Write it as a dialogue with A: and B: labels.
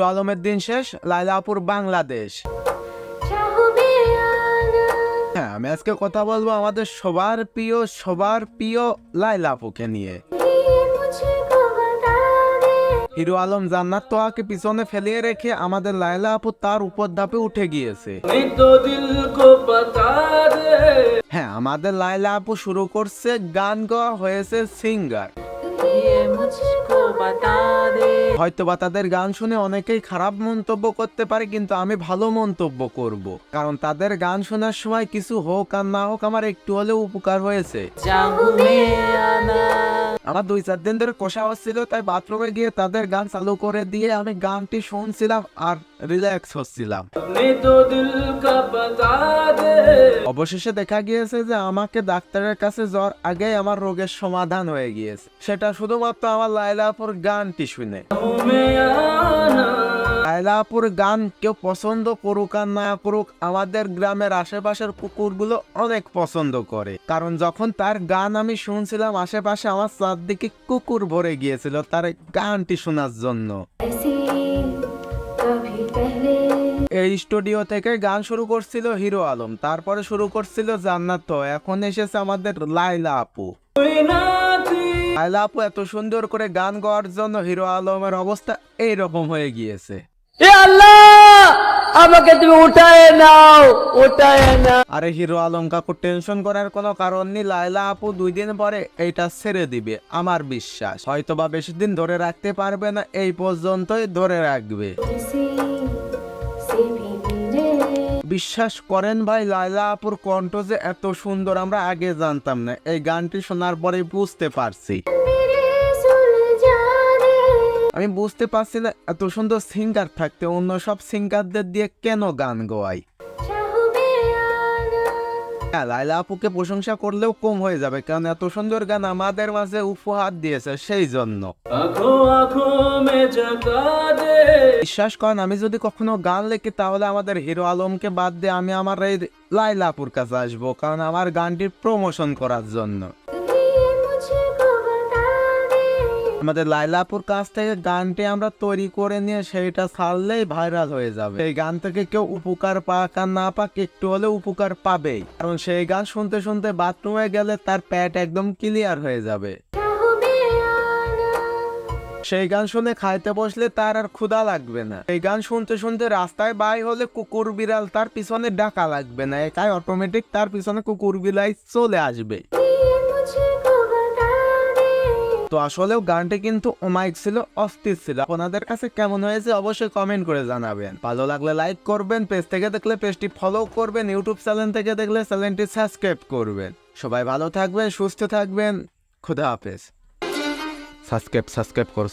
A: Hero আলমের দিন শেষ, লায়লাপুর বাংলাদেশ। হ্যাঁ, আমি আজকে কথা বলবো আমাদের সবার প্রিয় লায়লাপুকে নিয়ে। হিরো আলম জান্নাত তোয়াকে পিছনে ফেলিয়ে রেখে আমাদের লায়লা আপু তার উপর ধাপে উঠে গিয়েছে। হ্যাঁ, আমাদের লায়লা আপু শুরু করছে গান গাওয়া, হয়েছে সিঙ্গার। হয়তোবা তাদের গান শুনে অনেকেই খারাপ মন্তব্য করতে পারে, কিন্তু আমি ভালো মন্তব্য করব, কারণ তাদের গান শোনার সময় কিছু হোক আর না হোক আমার একটু হলেও উপকার হয়েছে। আমার 2-4 দিন ধরে কষা হচ্ছিল, তাই বাথরুমে গিয়ে তাদের গান চালু করে দিয়ে আমি গানটি শুনছিলাম আর রিল্যাক্স হচ্ছিলাম। অবশেষে দেখা গিয়েছে যে আমাকে ডাক্তারের কাছে যাওয়ার আগে আমার রোগের সমাধান হয়ে গিয়েছে, সেটা শুধুমাত্র আমার লায়লাপুর গানটি শুনে। লায়লাপুর গান কেউ পছন্দ করুক আর না করুক, আমাদের গ্রামের আশেপাশের কুকুরগুলো অনেক পছন্দ করে, কারণ যখন তার গান আমি শুনছিলাম আশেপাশে আমার চারদিকে কুকুর ভরে গিয়েছিল তার গানটি শোনার জন্য। এই স্টুডিও থেকে গান শুরু করছিল হিরো আলম, তারপরে শুরু করছিল জান্নাত, এখন এসেছে আমাদের লায়লা আপু। লায়লা আপু এত সুন্দর করে গান গাওয়ার জন্য হিরো আলমের অবস্থা এইরকম হয়ে গিয়েছে।
B: আমাকে তুমি উঠায় নাও।
A: আরে হিরো আলম কাকু, টেনশন করার কোনো কারণ নেই, লায়লা আপু 2 দিন পরে এইটা ছেড়ে দিবে, আমার বিশ্বাস। হয়তোবা বেশি দিন ধরে রাখতে পারবে না, এই পর্যন্তই ধরে রাখবে। বিশ্বাস করেন ভাই, লায়লা আপুর কণ্ঠ যে এত সুন্দর আমরা আগে জানতাম না, এই গানটি শোনার পরে বুঝতে পারছি। আমি বুঝতে পারছি না এত সুন্দর সিঙ্গার থাকতে অন্য সব সিঙ্গারদের দিয়ে কেন গান গাওয়াই। লায়লা আপুকে প্রশংসা করলেও কম হয়ে যাবে, কারণ এত সুন্দর গান আমাদের মাঝে উপহার দিয়েছে, সেই জন্য। বিশ্বাস করেন, আমি যদি কখনো গান লিখি তাহলে আমাদের হিরো আলমকে বাদ দিয়ে আমি আমার এই লায়লা আপুর কাছে আসবো, কারণ আমার গানটির প্রমোশন করার জন্য। আমাদের লায়লা আপুর কাছ থেকে গানটি আমরা তৈরি করে নিয়ে সেইটা ছাড়লেই ভাইরাল হয়ে যাবে। এই গান থেকে কেউ উপকার পাক আর না পাক, একটু হলে উপকার পাবেই, কারণ সেই গান শুনতে শুনতে বাথরুমে গেলে তার পেট একদম ক্লিয়ার হয়ে যাবে। সেই গান শুনে খাইতে বসলে তার আর ক্ষুধা লাগবে না। এই গান শুনতে শুনতে রাস্তায় বাই হলে কুকুর বিড়াল তার পিছনে ডাকা লাগবে না, একাই অটোমেটিক তার পিছনে কুকুর বিড়াল চলে আসবে। তো আসলেও গানটি কিন্তু অমাইক ছিল, অস্থির ছিল। আপনাদের কাছে কেমন হয়েছে অবশ্যই কমেন্ট করে জানাবেন। ভালো লাগলে লাইক করবেন, পেজ থেকে দেখলে পেজটি ফলো করবেন, ইউটিউব চ্যানেল থেকে দেখলে চ্যানেলটি সাবস্ক্রাইব করবেন। সবাই ভালো থাকবেন, সুস্থ থাকবেন, খুদা হাফেজ। সাবস্ক্রাইব করো।